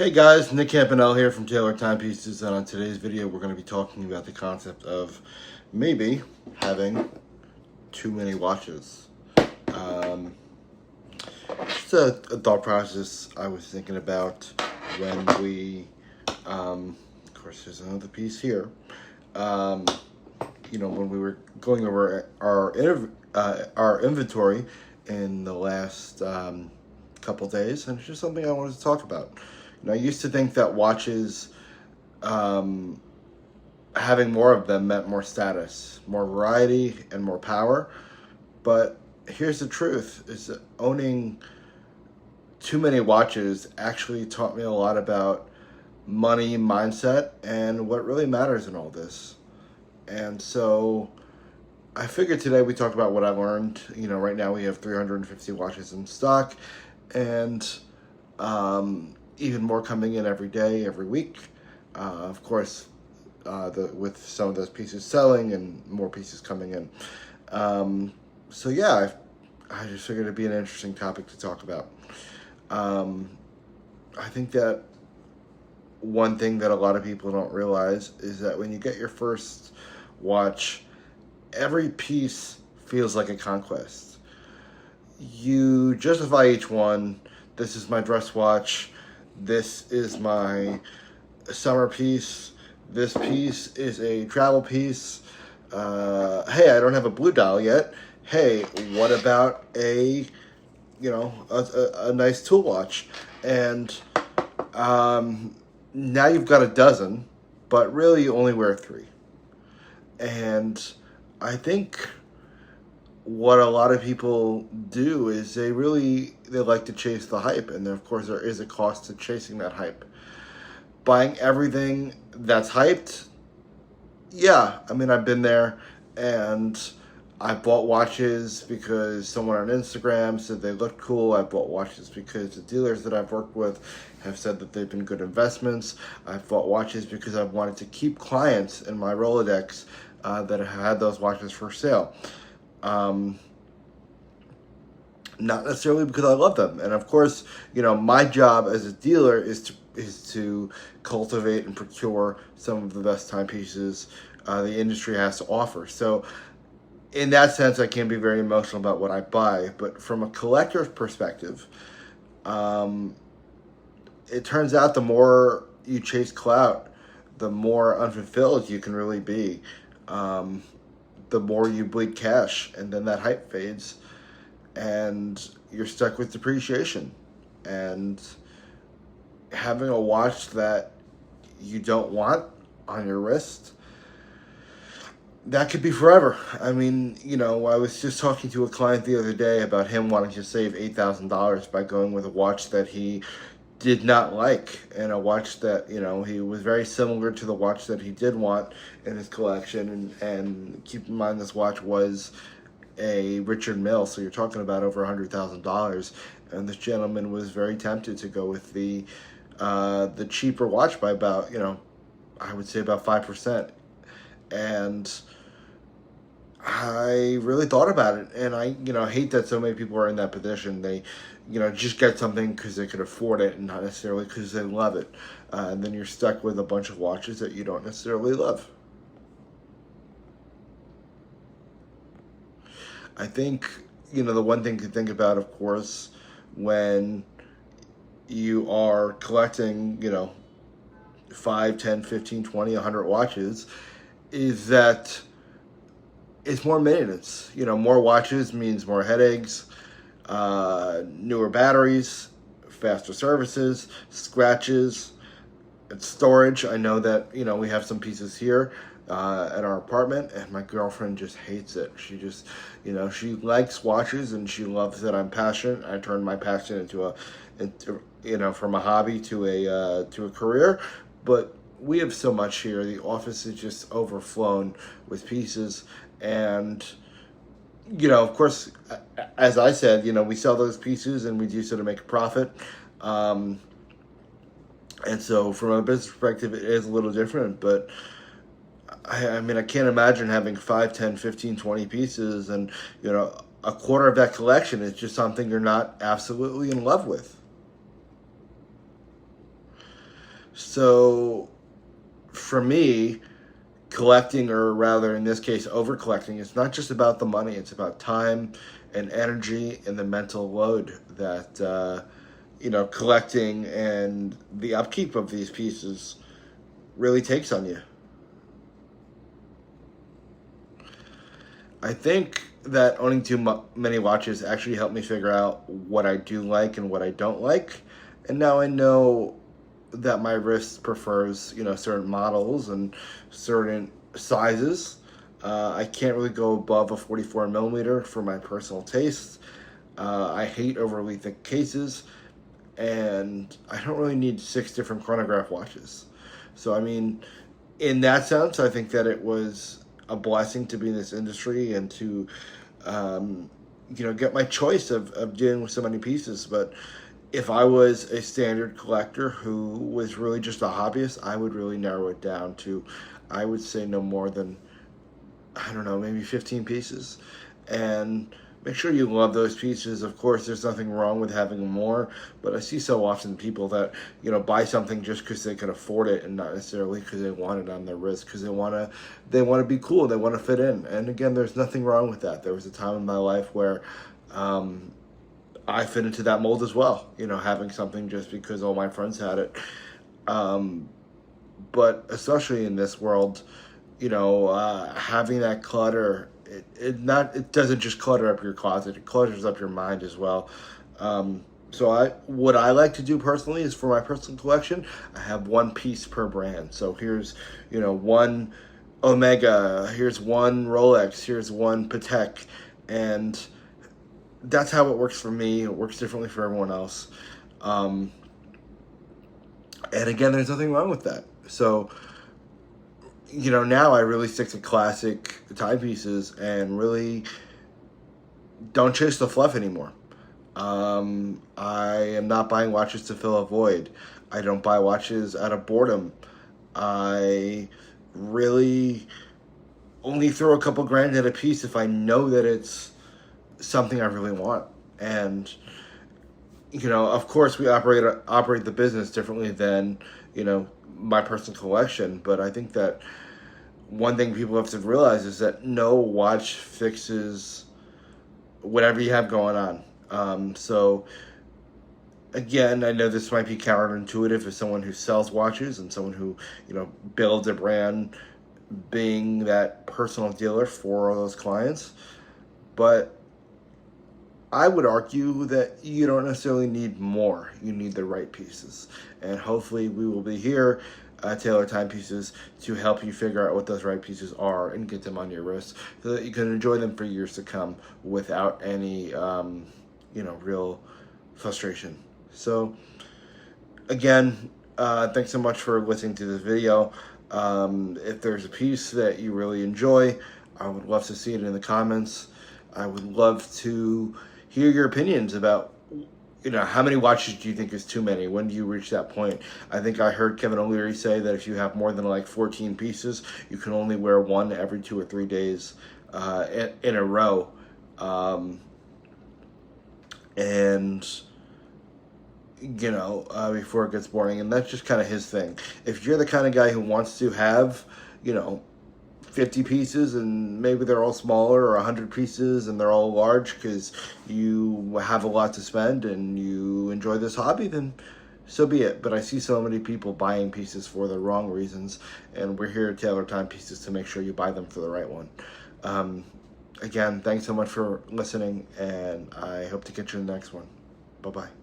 Hey guys, Nick Campanelle here from Taylor Timepieces, and on today's video we're going to be talking about the concept of maybe having too many watches. Just a thought process I was thinking about when of course there's another piece here, when we were going over our inventory in the last couple days, and it's just something I wanted to talk about. I used to think that watches, having more of them meant more status, more variety, and more power. But here's the truth, is that owning too many watches actually taught me a lot about money, mindset, and what really matters in all this. And so I figured today we talk about what I learned. Right now we have 350 watches in stock, and even more coming in every day, every week. Of course, with some of those pieces selling and more pieces coming in. So yeah, I just figured it'd be an interesting topic to talk about. I think that one thing that a lot of people don't realize is that when you get your first watch, every piece feels like a conquest. You justify each one. This is my dress watch. This is my summer piece. This piece is a travel piece. Hey, I don't have a blue dial yet. Hey, what about a nice tool watch? And now you've got a dozen, but really you only wear 3. And I think what a lot of people do is they like to chase the hype, and then of course there is a cost to chasing that hype. Buying everything that's hyped, yeah, I've been there, and I bought watches because someone on Instagram said they looked cool. I bought watches because the dealers that I've worked with have said that they've been good investments. I've bought watches because I've wanted to keep clients in my Rolodex that have had those watches for sale. Not necessarily because I love them. And of course, my job as a dealer is to cultivate and procure some of the best timepieces the industry has to offer. So in that sense, I can be very emotional about what I buy. But from a collector's perspective, it turns out the more you chase clout, the more unfulfilled you can really be. The more you bleed cash, and then that hype fades, and you're stuck with depreciation. And having a watch that you don't want on your wrist, that could be forever. I was just talking to a client the other day about him wanting to save $8,000 by going with a watch that he did not like, and a watch that he was very similar to the watch that he did want in his collection. And keep in mind, this watch was a Richard Mille, so you're talking about over $100,000. And this gentleman was very tempted to go with the cheaper watch by about I would say about 5%. And I really thought about it, and I hate that so many people are in that position. They just get something because they could afford it and not necessarily because they love it. And then you're stuck with a bunch of watches that you don't necessarily love. I think, the one thing to think about, of course, when you are collecting, 5, 10, 15, 20, 100 watches, is that it's more maintenance. More watches means more headaches, newer batteries, faster services, scratches, and storage. I know that, we have some pieces here at our apartment, and my girlfriend just hates it. She just, she likes watches, and she loves that I'm passionate. I turned my passion into from a hobby to a career. But we have so much here. The office is just overflown with pieces. And, of course, as I said, we sell those pieces and we do so to make a profit. And so from a business perspective, it is a little different. But, I can't imagine having 5, 10, 15, 20 pieces, and, a quarter of that collection is just something you're not absolutely in love with. So for me, collecting, or rather in this case over collecting, it's not just about the money. It's about time and energy and the mental load that collecting and the upkeep of these pieces really takes on you. I think that owning many watches actually helped me figure out what I do like and what I don't like, and now I know that my wrist prefers certain models and certain sizes. I can't really go above a 44 millimeter for my personal taste. I hate overly thick cases, and I don't really need 6 different chronograph watches. So I mean, in that sense, I think that it was a blessing to be in this industry and to get my choice of dealing with so many pieces. But if I was a standard collector who was really just a hobbyist, I would really narrow it down to, I would say, no more than, I don't know, maybe 15 pieces. And make sure you love those pieces. Of course, there's nothing wrong with having more, but I see so often people that, buy something just because they can afford it and not necessarily because they want it on their wrist, because they want to be cool, they want to fit in. And again, there's nothing wrong with that. There was a time in my life where I fit into that mold as well, having something just because all my friends had it. But especially in this world, having that clutter, it doesn't just clutter up your closet, it clutters up your mind as well. So what I like to do personally is, for my personal collection, I have one piece per brand. So here's, one Omega, here's one Rolex, here's one Patek, and that's how it works for me. It works differently for everyone else. And again, there's nothing wrong with that. So, now I really stick to classic timepieces and really don't chase the fluff anymore. I am not buying watches to fill a void. I don't buy watches out of boredom. I really only throw a couple grand at a piece if I know that it's something I really want. And of course, we operate the business differently than my personal collection, but I think that one thing people have to realize is that no watch fixes whatever you have going on. So again, I know this might be counterintuitive as someone who sells watches and someone who builds a brand, being that personal dealer for those clients, but I would argue that you don't necessarily need more. You need the right pieces. And hopefully we will be here at Taylor Timepieces to help you figure out what those right pieces are and get them on your wrist so that you can enjoy them for years to come without any, real frustration. So again, thanks so much for listening to this video. If there's a piece that you really enjoy, I would love to see it in the comments. I would love to hear your opinions about, how many watches do you think is too many? When do you reach that point? I think I heard Kevin O'Leary say that if you have more than like 14 pieces, you can only wear one every 2 or 3 days in a row. Before it gets boring. And that's just kind of his thing. If you're the kind of guy who wants to have, 50 pieces and maybe they're all smaller, or 100 pieces and they're all large because you have a lot to spend and you enjoy this hobby, then so be it. But I see so many people buying pieces for the wrong reasons, and we're here at Taylor Timepieces to make sure you buy them for the right one. Again, thanks so much for listening, and I hope to get you in the next one. Bye-bye.